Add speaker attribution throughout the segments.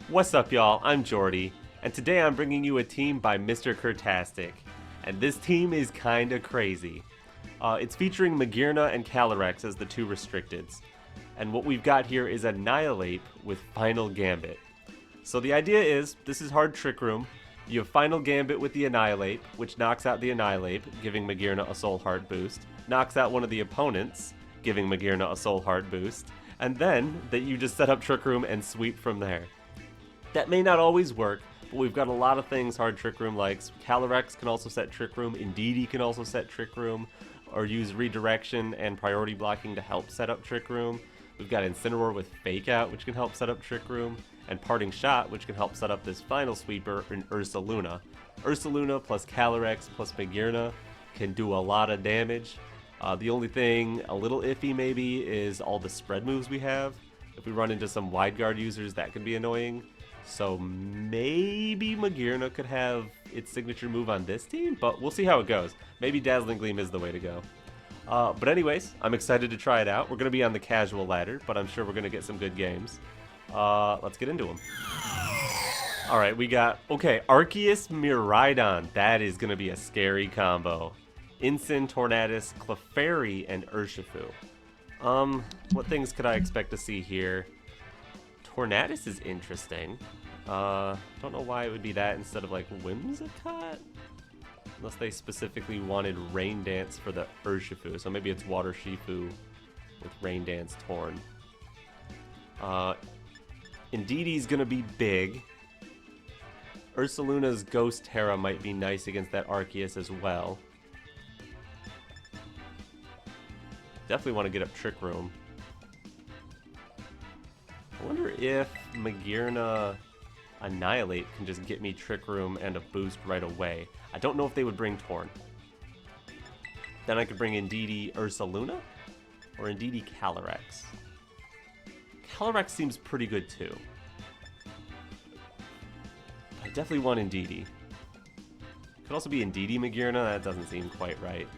Speaker 1: What's up, y'all? I'm Jordy, and today I'm bringing you a team by MrCurtastic, and this team is kinda crazy. It's featuring MAGEARNA and Calyrex as the two restricteds, and what we've got here is Annihilape with Final Gambit. So the idea is, this is hard Trick Room. You have Final Gambit with the Annihilape, which knocks out the Annihilape, giving MAGEARNA a Soul Heart boost, knocks out one of the opponents, giving MAGEARNA a Soul Heart boost, and then that you just set up Trick Room and sweep from there. That may not always work, but we've got a lot of things hard Trick Room likes. Calyrex can also set Trick Room, Indeedee can also set Trick Room, or use redirection and priority blocking to help set up Trick Room. We've got Incineroar with Fake Out, which can help set up Trick Room, and Parting Shot, which can help set up this final sweeper in Ursaluna. Ursaluna plus Calyrex plus MAGEARNA can do a lot of damage. The only thing a little iffy maybe is all the spread moves we have. If we run into some wide guard users, that can be annoying. So maybe MAGEARNA could have its signature move on this team, but we'll see how it goes. Maybe Dazzling Gleam is the way to go. But anyways, I'm excited to try it out. We're going to be on the casual ladder, but I'm sure we're going to get some good games. Let's get into them. Alright, we got, okay, Arceus, Miraidon. That is going to be a scary combo. Incin, Tornadus, Clefairy, and Urshifu. What things could I expect to see here? Tornadus is interesting. Don't know why it would be that instead of like Whimsicott? Unless they specifically wanted Rain Dance for the Urshifu. So maybe it's Water Shifu with Rain Dance Torn. Indeedee's gonna be big. Ursaluna's Ghost Tera might be nice against that Arceus as well. Definitely want to get up Trick Room. I wonder if MAGEARNA Annihilape can just get me Trick Room and a boost right away. I don't know if they would bring Torn. Then I could bring Indeedee Ursaluna or Indeedee Calyrex. Calyrex seems pretty good too. I definitely want Indeedee. Could also be Indeedee MAGEARNA, that doesn't seem quite right.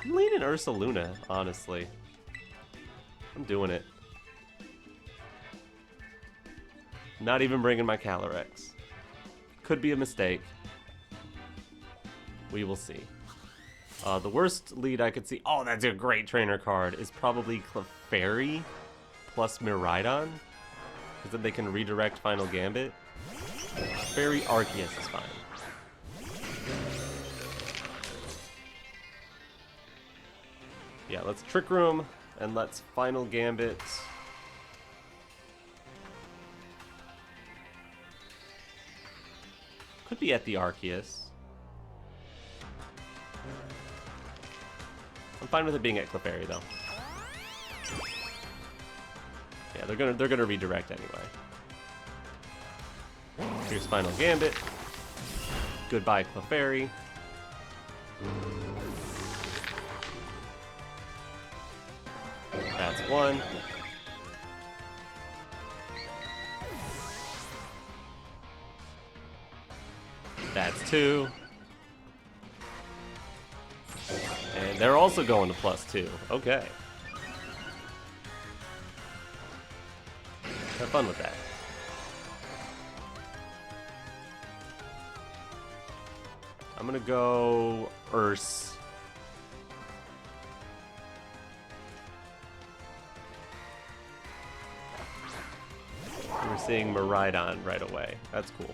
Speaker 1: I'm leaning Ursaluna, honestly. I'm doing it. Not even bringing my Calyrex. Could be a mistake. We will see. The worst lead I could see... Oh, that's a great trainer card. Is probably Clefairy plus Miraidon. Because then they can redirect Final Gambit. Clefairy Arceus is fine. Yeah, let's Trick Room, and let's Final Gambit. Could be at the Arceus. I'm fine with it being at Clefairy, though. Yeah, they're gonna redirect anyway. Here's Final Gambit. Goodbye, Clefairy. That's one. That's two. And they're also going to +2. Okay. Have fun with that. I'm gonna go Urs. We're seeing Miraidon right away. That's cool.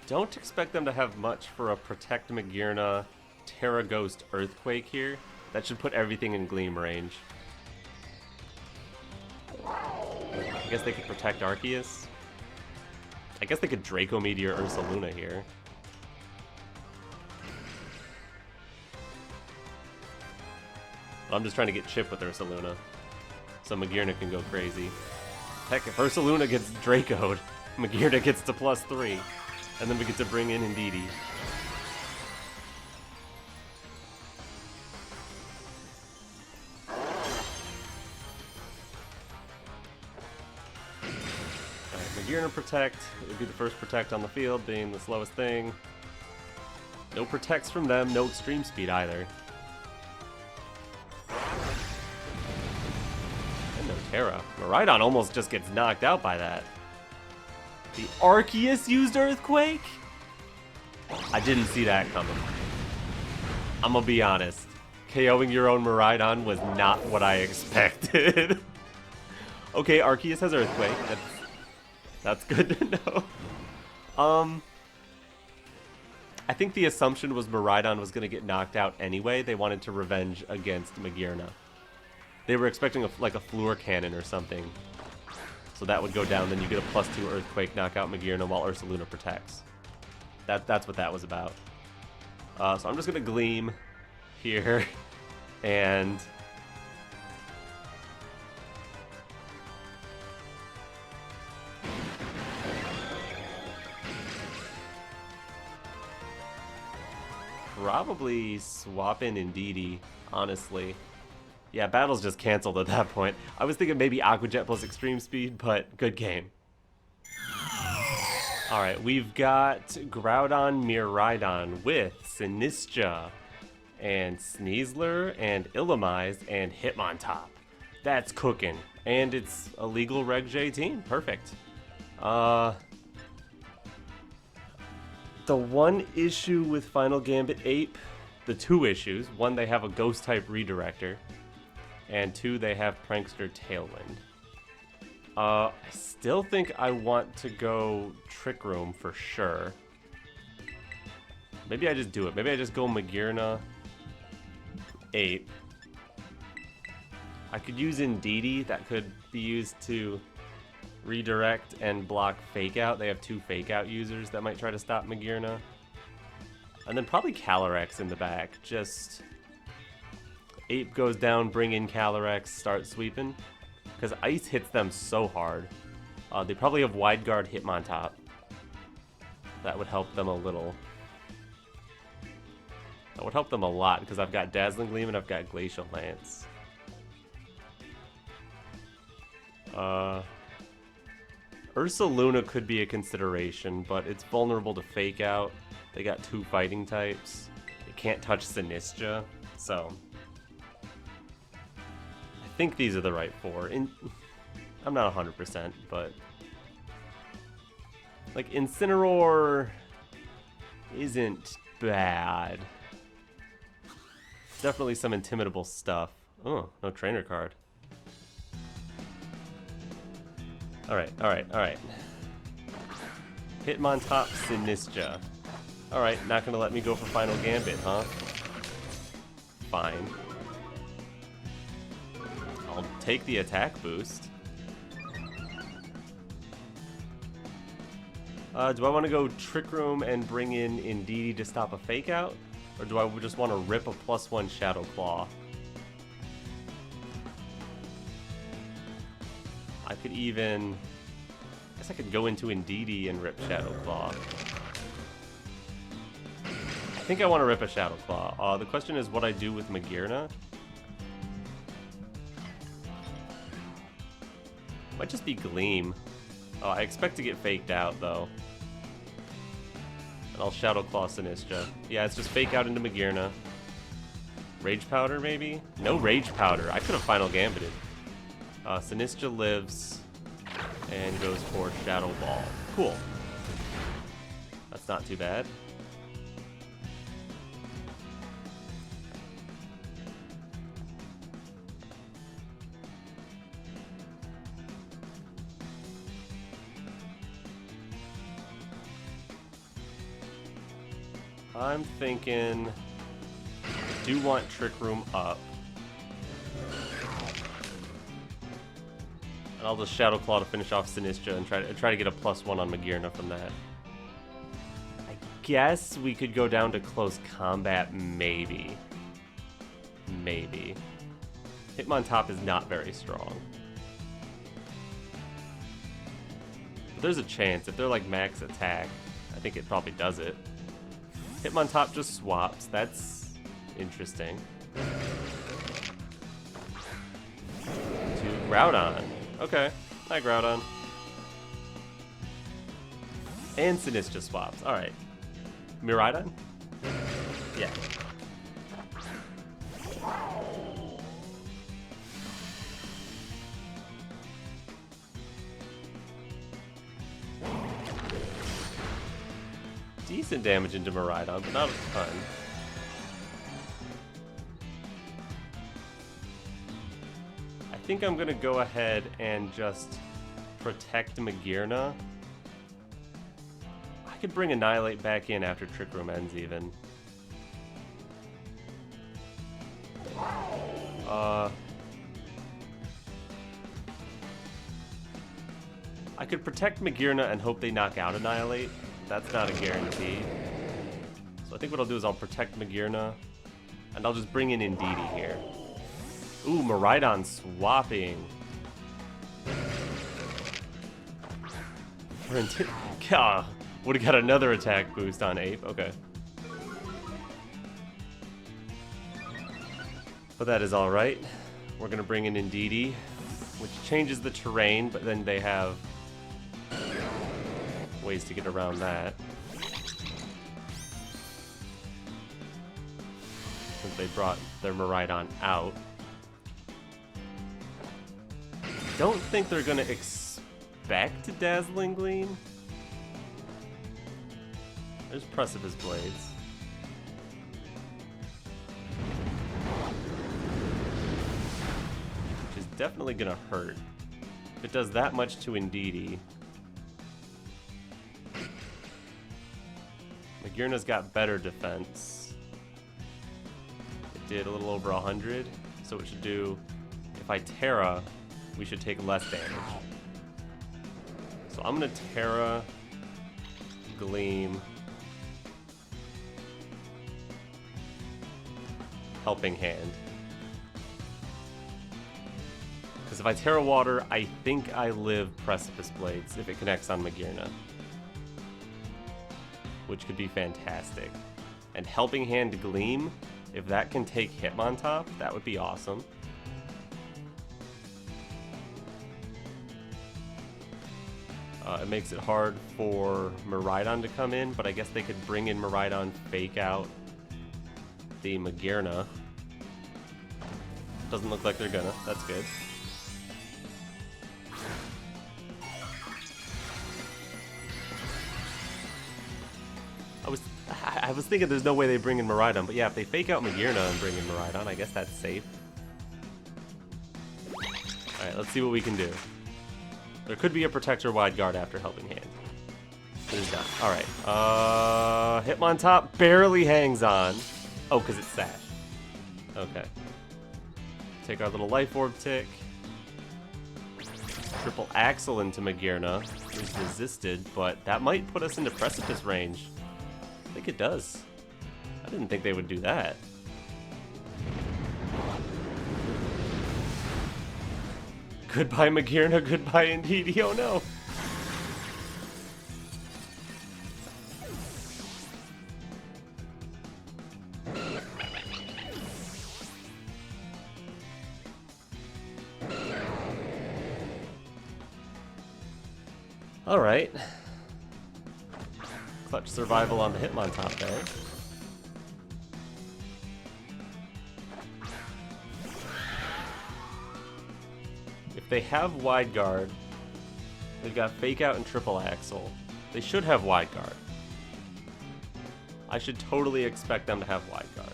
Speaker 1: Don't expect them to have much for a Protect MAGEARNA Tera Ghost Earthquake here. That should put everything in Gleam range. I guess they could Protect Arceus. I guess they could Draco Meteor Ursaluna here. But I'm just trying to get chip with Ursaluna, so MAGEARNA can go crazy. Heck, if Ursaluna gets Draco'd, MAGEARNA gets to +3, and then we get to bring in Indeedee. MAGEARNA Protect. It would be the first Protect on the field, being the slowest thing. No Protects from them, no Extreme Speed either. And no Tera. Miraidon almost just gets knocked out by that. The Arceus used Earthquake? I didn't see that coming. I'm gonna be honest. KOing your own Miraidon was not what I expected. Okay, Arceus has Earthquake. That's good to know. I think the assumption was Miraidon was going to get knocked out anyway. They wanted to revenge against MAGEARNA. They were expecting like a Fluor Cannon or something. So that would go down, then you get a +2 Earthquake, knock out MAGEARNA while Ursaluna protects. That's what that was about. So I'm just going to Gleam here, and... probably swap in Indeedee, honestly. Yeah, battle's just canceled at that point. I was thinking maybe Aqua Jet plus Extreme Speed, but good game. Alright, we've got Groudon Miraidon with Sinistcha and Sneasler and Illumise and Hitmontop. That's cooking. And it's a legal Reg J team. Perfect. The one issue with Final Gambit Ape, the two issues, one, they have a Ghost type Redirector, and two, they have Prankster Tailwind. I still think I want to go Trick Room for sure. Maybe I just do it. Maybe I just go MAGEARNA Ape. I could use Indeedee. That could be used to redirect and block Fake Out. They have two Fake Out users that might try to stop MAGEARNA. And then probably Calyrex in the back. Just Ape goes down, bring in Calyrex, start sweeping. Because Ice hits them so hard. They probably have Wide Guard Hitmontop. That would help them a little. That would help them a lot because I've got Dazzling Gleam and I've got Glacial Lance. Ursaluna could be a consideration, but it's vulnerable to Fake Out. They got two fighting types. It can't touch Sinistcha, so... I think these are the right four. I'm not 100%, but... like, Incineroar isn't bad. Definitely some intimidable stuff. Oh, no trainer card. Alright. Hitmontop, Sinistcha. Alright, not gonna let me go for Final Gambit, huh? Fine. I'll take the attack boost. Do I want to go Trick Room and bring in Indeedee to stop a Fake Out? Or do I just want to rip a +1 Shadow Claw? I could even... I guess I could go into Indeedee and rip Shadow Claw. I think I want to rip a Shadow Claw. The question is what I do with MAGEARNA. Might just be Gleam. I expect to get faked out, though. And I'll Shadow Claw Sinistcha. Yeah, it's just Fake Out into MAGEARNA. Rage Powder, maybe? No Rage Powder. I could have Final Gambited. Sinistcha lives and goes for Shadow Ball. Cool. That's not too bad. I'm thinking I do want Trick Room up. And I'll just Shadow Claw to finish off Sinistcha and try to get a +1 on MAGEARNA from that. I guess we could go down to Close Combat, maybe. Maybe. Hitmontop is not very strong. But there's a chance. If they're like max attack, I think it probably does it. Hitmontop just swaps. That's interesting. To Groudon. Okay. Hi, Groudon. And Sinistcha swaps. Alright. Miraidon? Yeah. Decent damage into Miraidon, but not a ton. I think I'm gonna go ahead and just protect MAGEARNA. I could bring Annihilate back in after Trick Room ends even. I could protect MAGEARNA and hope they knock out Annihilate. That's not a guarantee. So I think what I'll do is I'll protect MAGEARNA, and I'll just bring in Indeedee here. Ooh, Miraidon swapping. Would have got another attack boost on Ape. Okay. But that is alright. We're going to bring in Indeedee, which changes the terrain, but then they have ways to get around that. Since they brought their Miraidon out. Don't think they're going to expect Dazzling Gleam. There's Precipice Blades. Which is definitely going to hurt. If it does that much to Indeedee. MAGEARNA's got better defense. It did a little over 100, so it should do, if I Tera, we should take less damage. So I'm gonna Tera, Gleam, Helping Hand. Because if I Tera Water, I think I live Precipice Blades if it connects on MAGEARNA. Which could be fantastic. And Helping Hand Gleam, if that can take Hitmontop, that would be awesome. It makes it hard for Miraidon to come in, but I guess they could bring in Miraidon, fake out the MAGEARNA. Doesn't look like they're gonna. That's good. I was thinking there's no way they bring in Miraidon, but yeah, if they fake out MAGEARNA and bring in Miraidon, I guess that's safe. Alright, let's see what we can do. There could be a Protector Wide Guard after Helping Hand. It is done. Alright. Hitmontop barely hangs on. Oh, because it's Sash. Okay. Take our little Life Orb tick. Triple Axle into MAGEARNA. It's resisted, but that might put us into Precipice range. I think it does. I didn't think they would do that. Goodbye MAGEARNA, goodbye Indeedee, oh no! Alright. Clutch survival on the Hitmontop there. If they have Wide Guard, they've got Fake Out and Triple Axle. They should have Wide Guard. I should totally expect them to have Wide Guard.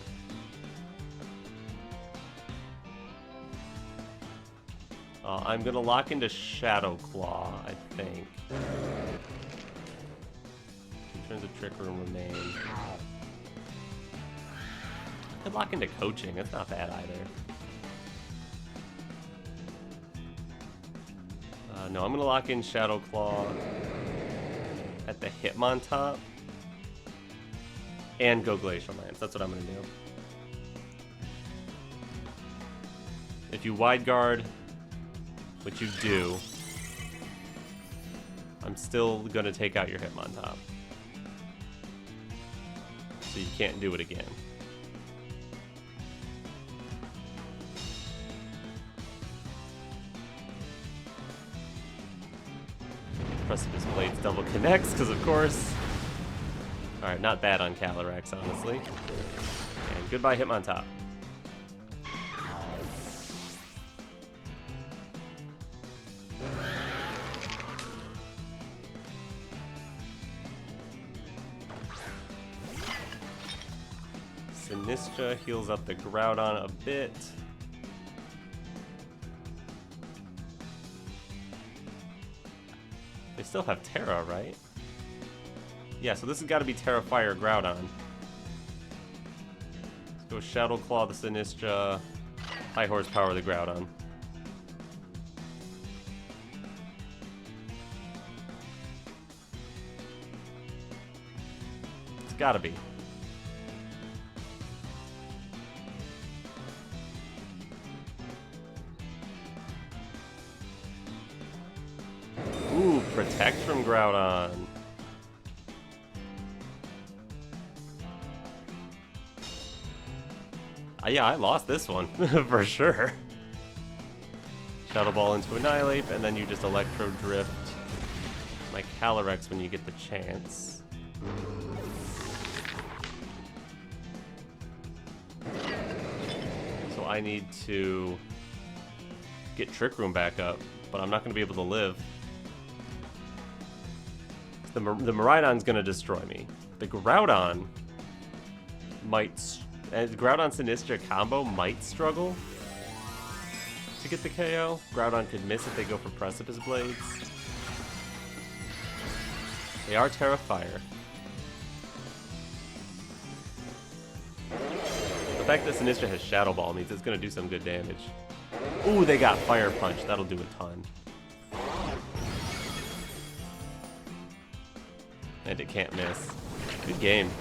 Speaker 1: I'm gonna lock into Shadow Claw, I think. 2 turns of Trick Room remain. I could lock into Coaching, that's not bad either. No, I'm gonna lock in Shadow Claw at the Hitmontop and go Glacial Lance. That's what I'm gonna do. If you Wide Guard, which you do, I'm still gonna take out your Hitmontop. So you can't do it again. Precipice Blades double connects, because of course. Alright, not bad on Calyrex, honestly. And goodbye Hitmontop. Sinistra heals up the Groudon a bit. They still have Tera, right? Yeah, so this has got to be Tera Fire Groudon. Let's go Shadow Claw the Sinistra, High Horsepower the Groudon. It's gotta be. Ooh, Protect from Groudon. Yeah, I lost this one, for sure. Shadow Ball into Annihilape, and then you just Electro Drift my Calyrex when you get the chance. So I need to get Trick Room back up, but I'm not going to be able to live. The Miraidon's going to destroy me. The Groudon might... And Groudon Sinistra combo might struggle to get the KO. Groudon could miss if they go for Precipice Blades. They are Tera Fire. The fact that Sinistra has Shadow Ball means it's going to do some good damage. Ooh, they got Fire Punch. That'll do a ton. And it can't miss. Good game.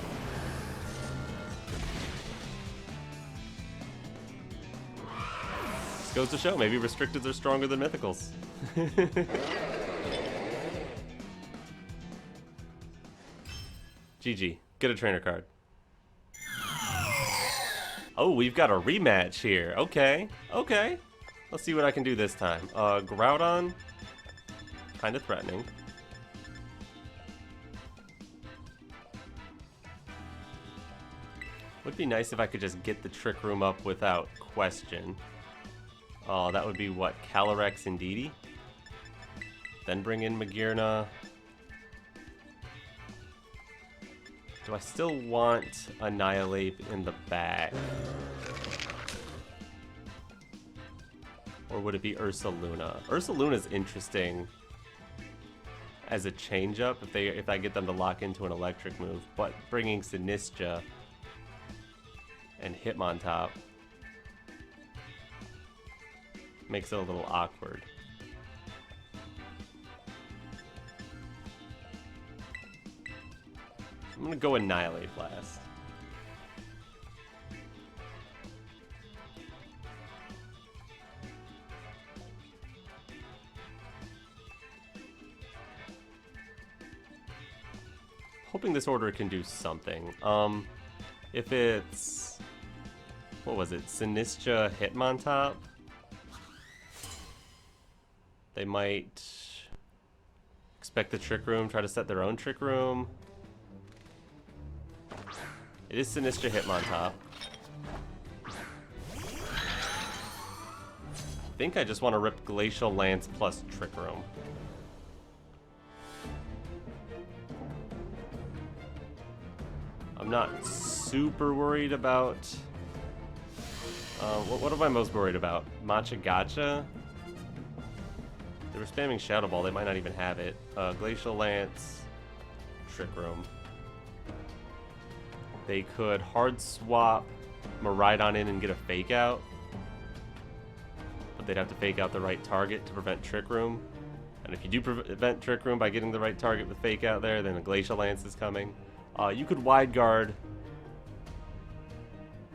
Speaker 1: This goes to show, maybe Restricteds are stronger than Mythicals. GG. Get a trainer card. Oh, we've got a rematch here. Okay. Okay. Let's see what I can do this time. Groudon. Kind of threatening. Would be nice if I could just get the Trick Room up without question. Oh, that would be what? Calyrex Indeedee? Then bring in MAGEARNA. Do I still want Annihilape in the back? Or would it be Ursaluna? Ursaluna's interesting as a change-up if I get them to lock into an electric move, but bringing Sinistra and Hitmontop makes it a little awkward. I'm gonna go Annihilape last. Hoping this order can do something. If it's... What was it? Sinistra Hitmontop? They might expect the Trick Room, try to set their own Trick Room. It is Sinistra Hitmontop. I think I just want to rip Glacial Lance plus Trick Room. I'm not super worried about... what am I most worried about? Gacha? They were spamming Shadow Ball, they might not even have it. Glacial Lance, Trick Room. They could hard swap Miraidon in and get a Fake Out. But they'd have to Fake Out the right target to prevent Trick Room. And if you do prevent Trick Room by getting the right target with Fake Out there, then a Glacial Lance is coming. You could Wide Guard.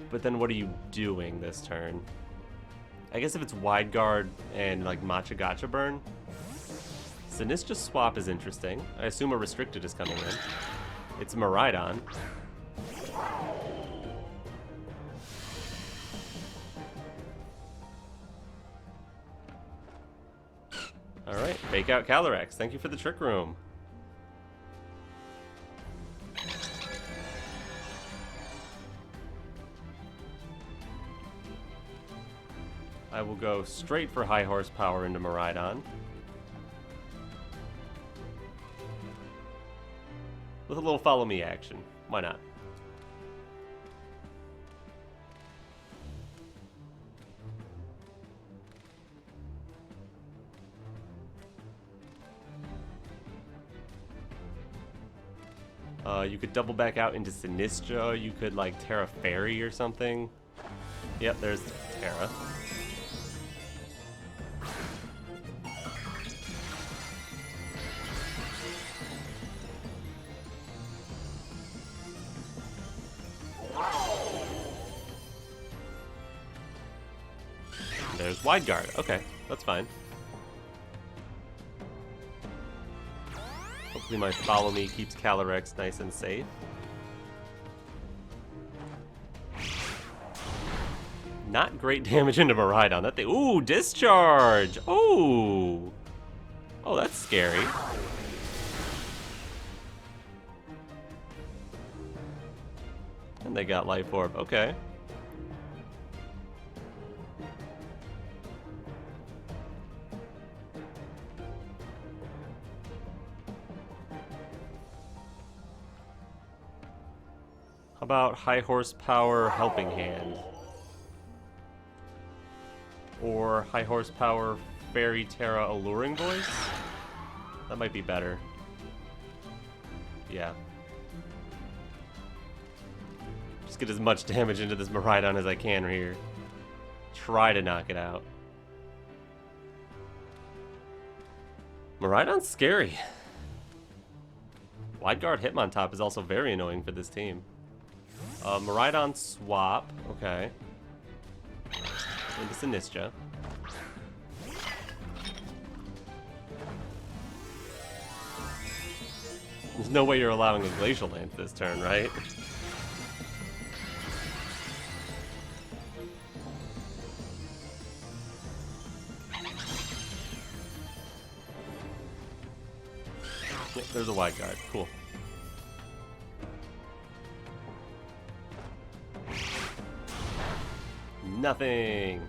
Speaker 1: But then what are you doing this turn? I guess if it's Wide Guard and like Gacha burn. Sinistra swap is interesting. I assume a Restricted is coming in. It's Miraidon. Alright, Fake out Calyrex. Thank you for the Trick Room. I will go straight for high horsepower into Miraidon. With a little follow me action. Why not? You could double back out into Sinistra. You could like Tera Fairy or something. Yep, there's Tera. There's Wide Guard. Okay, that's fine. Hopefully my follow me keeps Calyrex nice and safe. Not great damage into Miraidon. That thing. Ooh, discharge. Ooh. Oh, that's scary. And they got Life Orb. Okay. How about high horsepower Helping Hand? Or high horsepower Fairy Tera Alluring Voice? That might be better. Yeah. Just get as much damage into this Miraidon as I can here. Try to knock it out. Miraidon's scary. Wide Guard Hitmontop is also very annoying for this team. Miraidon swap. Okay. Into Sinistra. There's no way you're allowing a Glacial Lance this turn, right? Yep, there's a Wide Guard. Cool. Nothing.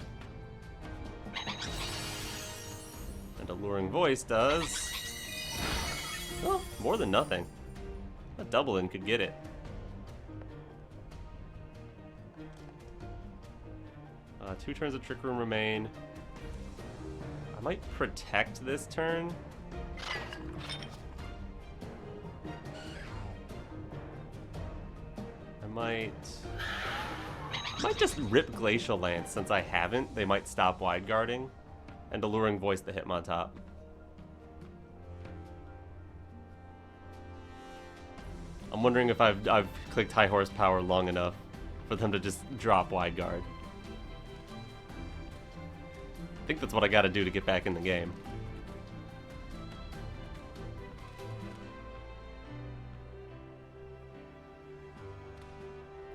Speaker 1: And Alluring Voice does... oh, more than nothing. A double in could get it. Two turns of Trick Room remain. I might protect this turn. I might just rip Glacial Lance since I haven't. They might stop Wide Guarding. And Alluring Voice the Hitmontop. I'm wondering if I've clicked high horsepower long enough for them to just drop Wide Guard. I think that's what I gotta do to get back in the game.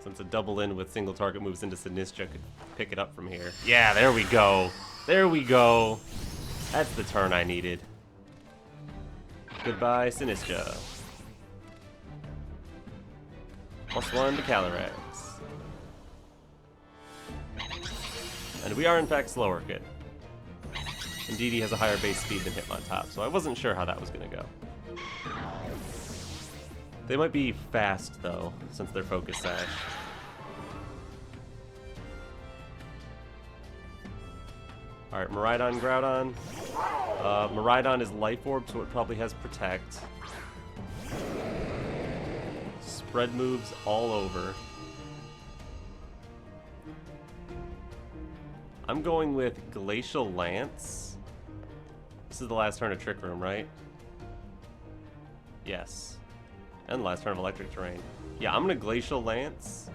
Speaker 1: Since a double in with single target moves into Sinistra could pick it up from here. Yeah, there we go. There we go. That's the turn I needed. Goodbye, Sinistra. +1 to Calyrex. And we are in fact slower, kid. Indeed, he has a higher base speed than Hitmontop, so I wasn't sure how that was gonna go. They might be fast though, since they're Focus Sash. Alright, Miraidon, Groudon. Miraidon is Life Orb, so it probably has Protect. Spread moves all over. I'm going with Glacial Lance. This is the last turn of Trick Room, right? Yes. And the last turn of Electric Terrain. Yeah, I'm gonna Glacial Lance.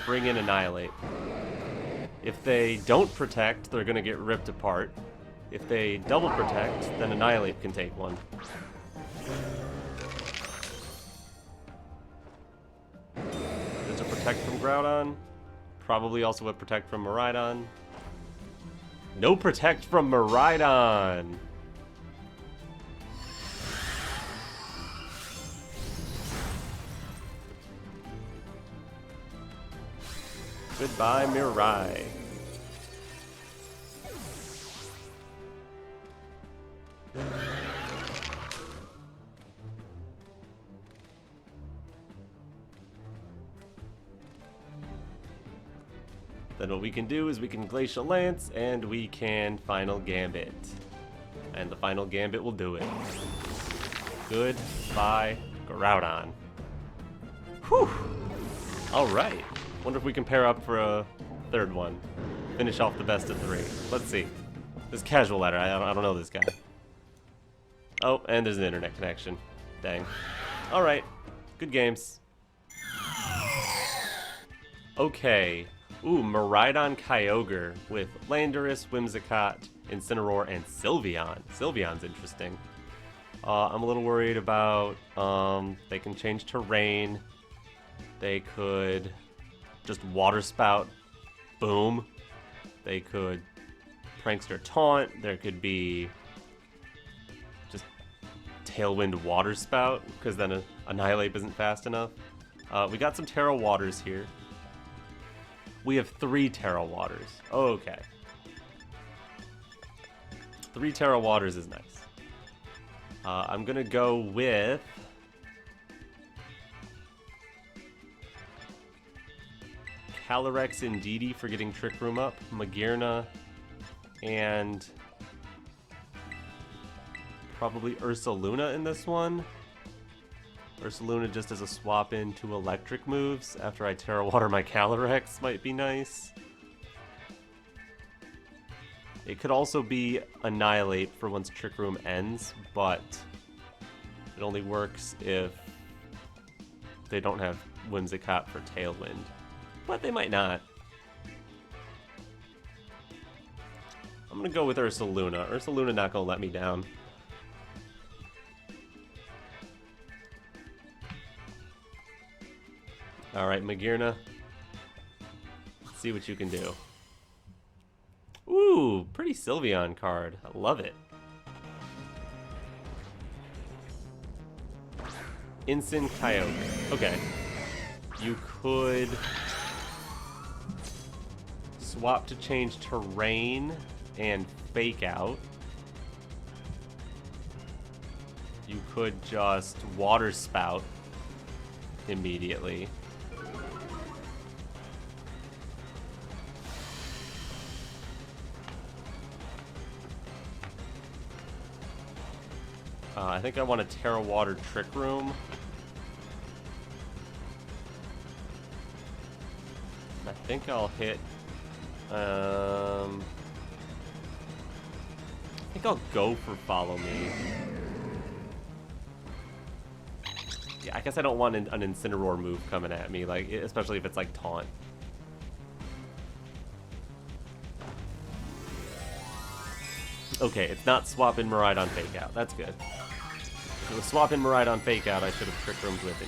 Speaker 1: Bring in Annihilate. If they don't protect, they're gonna get ripped apart. If they double protect, then Annihilate can take one. There's a Protect from Groudon. Probably also a Protect from Miraidon. No Protect from Miraidon! Goodbye, Mirai. Then what we can do is we can Glacial Lance and we can Final Gambit. And the Final Gambit will do it. Goodbye, Groudon. Whew! Alright. Wonder if we can pair up for a third one. Finish off the best of 3. Let's see. This casual ladder, I don't know this guy. Oh, and there's an internet connection. Dang. Alright. Good games. Okay. Ooh, Miraidon Kyogre with Landorus, Whimsicott, Incineroar, and Sylveon. Sylveon's interesting. I'm a little worried about, they can change terrain. They could just Water Spout. Boom. They could Prankster Taunt. There could be just Tailwind Water Spout, because then Annihilape isn't fast enough. We got some Tera Waters here. We have 3 Tera Waters. Okay. 3 Tera Waters is nice. I'm gonna go with Calyrex-Ice for getting Trick Room up, MAGEARNA, and probably Ursaluna in this one. Ursaluna just as a swap into electric moves after I Tera Water my Calyrex might be nice. It could also be Annihilape for once Trick Room ends, but it only works if they don't have Whimsicott for Tailwind. But they might not. I'm gonna go with Ursaluna. Ursaluna not gonna let me down. Alright, MAGEARNA. Let's see what you can do. Ooh, pretty Sylveon card. I love it. Instant Kyogre. Okay. You could swap to change terrain and Fake Out. You could just Water Spout immediately. I think I want a Tera Water Trick Room. I think I'll hit... I think I'll go for Follow Me. Yeah, I guess I don't want an Incineroar move coming at me, like especially if it's like Taunt. Okay, it's not swapping Miraidon Fake Out. That's good. If it was swapping Miraidon Fake Out, I should have Trick Roomed with it.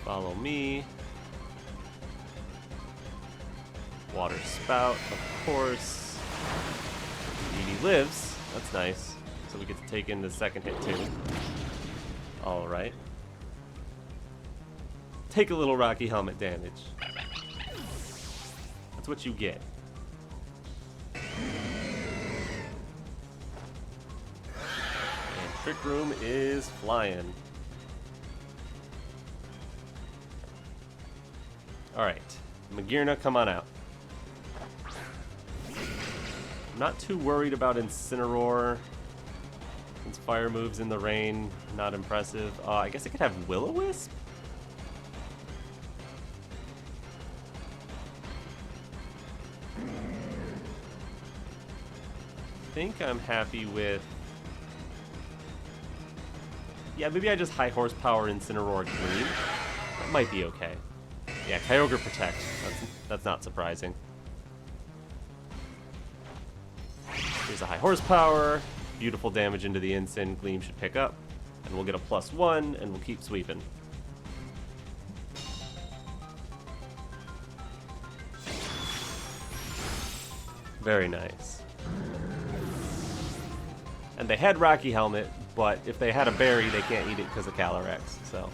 Speaker 1: Follow Me. Water Spout, of course. Edie lives. That's nice. So we get to take in the second hit too. Alright. Take a little Rocky Helmet damage. That's what you get. And Trick Room is flying. Alright. MAGEARNA, come on out. I'm not too worried about Incineroar. Since fire moves in the rain, not impressive. I guess it could have Will-O-Wisp? I think I'm happy with... Yeah, maybe I just high horsepower Incineroar Gleam. That might be okay. Yeah, Kyogre Protect. That's not surprising. Here's a high horsepower. Beautiful damage into the Incin. Gleam should pick up. And we'll get a +1, and we'll keep sweeping. Very nice. And they had Rocky Helmet, but if they had a berry, they can't eat it because of Calyrex, so.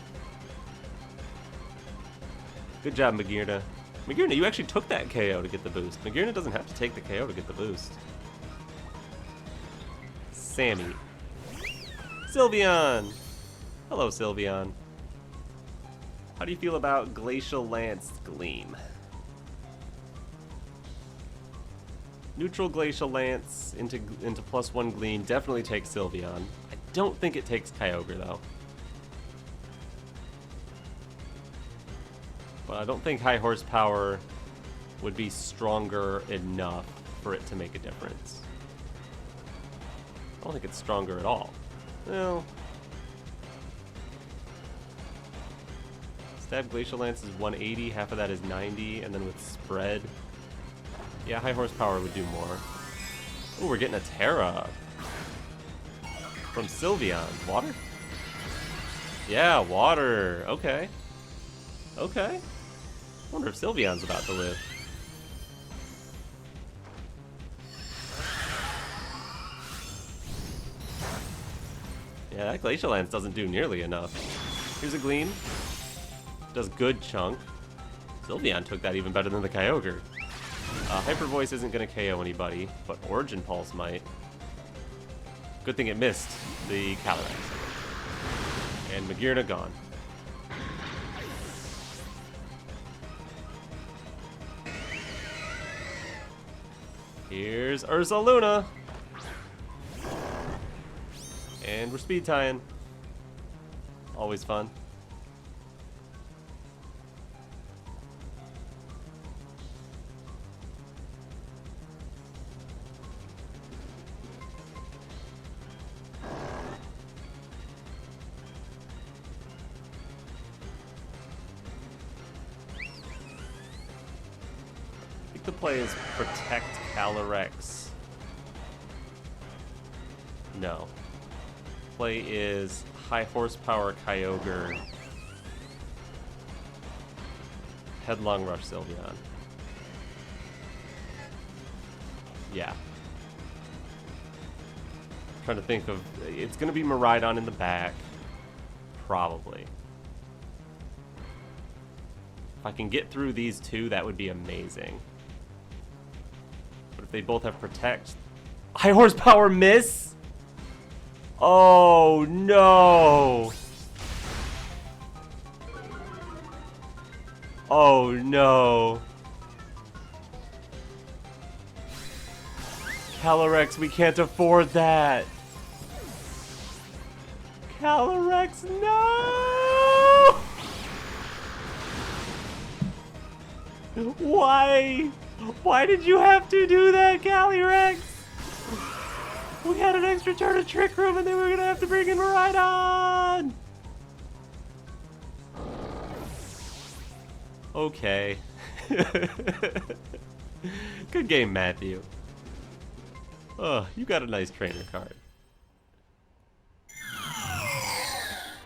Speaker 1: Good job, MAGEARNA. MAGEARNA, you actually took that KO to get the boost. MAGEARNA doesn't have to take the KO to get the boost. Sammy. Sylveon! Hello, Sylveon. How do you feel about Glacial Lance Gleam? Neutral Glacial Lance into +1 Gleam definitely takes Sylveon. I don't think it takes Kyogre though. But I don't think high horsepower would be stronger enough for it to make a difference. I don't think it's stronger at all. Well, Stab Glacial Lance is 180, half of that is 90, and then with spread, yeah, high horsepower would do more. Oh, we're getting a Tera from Sylveon. Water? Yeah, water. Okay. Okay. Wonder if Sylveon's about to live. Yeah, that Glacial Lance doesn't do nearly enough. Here's a Gleam. Does good chunk. Sylveon took that even better than the Kyogre. Hyper Voice isn't going to KO anybody, but Origin Pulse might. Good thing it missed the Calyrex. And MAGEARNA gone. Here's Ursaluna. And we're speed tying. Always fun. I think the play is protect Calyrex. No. Play is high horsepower Kyogre. Headlong Rush Sylveon. Yeah. Trying to think of, it's gonna be Miraidon in the back. Probably. If I can get through these two, that would be amazing. But if they both have Protect... High horsepower miss? Oh no! Oh no! Calyrex, we can't afford that! Calyrex, no! Why? Why did you have to do that, Calyrex? We had an extra turn of Trick Room and then we were gonna have to bring in Miraidon! Okay. Good game, Matthew. Oh, you got a nice trainer card.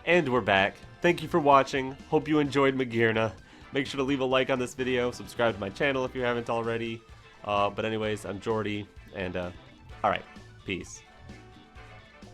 Speaker 1: And we're back. Thank you for watching. Hope you enjoyed MAGEARNA. Make sure to leave a like on this video. Subscribe to my channel if you haven't already. But anyways, I'm Jordy, and alright. Peace.